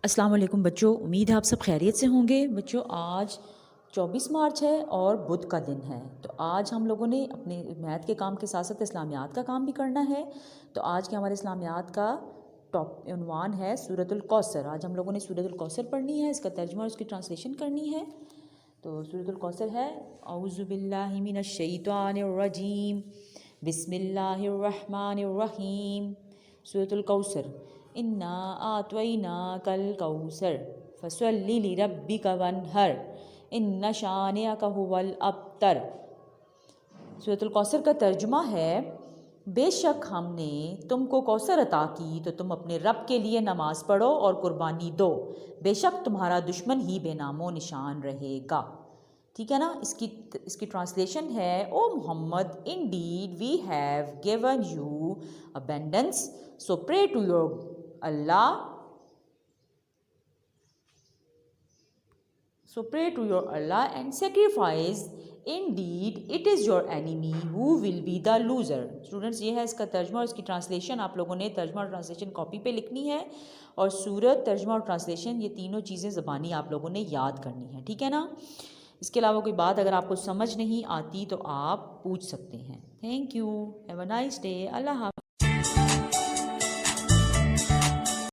السلام علیکم بچوں، امید ہے آپ سب خیریت سے ہوں گے۔ بچوں آج 24 مارچ ہے اور بدھ کا دن ہے، تو آج ہم لوگوں نے اپنے میتھ کے کام کے ساتھ ساتھ اسلامیات کا کام بھی کرنا ہے۔ تو آج کے ہمارے اسلامیات کا عنوان ہے سورۃ الکوثر۔ آج ہم لوگوں نے سورۃ الکوثر پڑھنی ہے، اس کا ترجمہ اور اس کی ٹرانسلیشن کرنی ہے۔ تو سورۃ الکوثر ہے اعوذ باللہ من الشیطان الرجیم، بسم اللہ الرحمن الرحیم۔ سورۃ الکوثر، انا اعطیناک الکوثر فصلی لربک وانحر ان شانئک ھو الابتر۔ سورۃ الکوثر کا ترجمہ ہے، بے شک ہم نے تم کو کوثر عطا کی تو تم اپنے رب کے لیے نماز پڑھو اور قربانی دو، بے شک تمہارا دشمن ہی بے نام و نشان رہے گا۔ ٹھیک ہے نا، اس کی ٹرانسلیشن ہے، او محمد indeed we have given you abundance so pray to your Allah and sacrifice, indeed it is your enemy who will be the loser۔ Students یہ ہے اس کا ترجمہ اور اس کی ٹرانسلیشن۔ آپ لوگوں نے ترجمہ اور ٹرانسلیشن کاپی پہ لکھنی ہے، اور سورت، ترجمہ اور ٹرانسلیشن، یہ تینوں چیزیں زبانی آپ لوگوں نے یاد کرنی ہے، ٹھیک ہے نا۔ اس کے علاوہ کوئی بات اگر آپ کو سمجھ نہیں آتی تو آپ پوچھ سکتے ہیں۔ Thank you, have a nice day, اللہ حافظ۔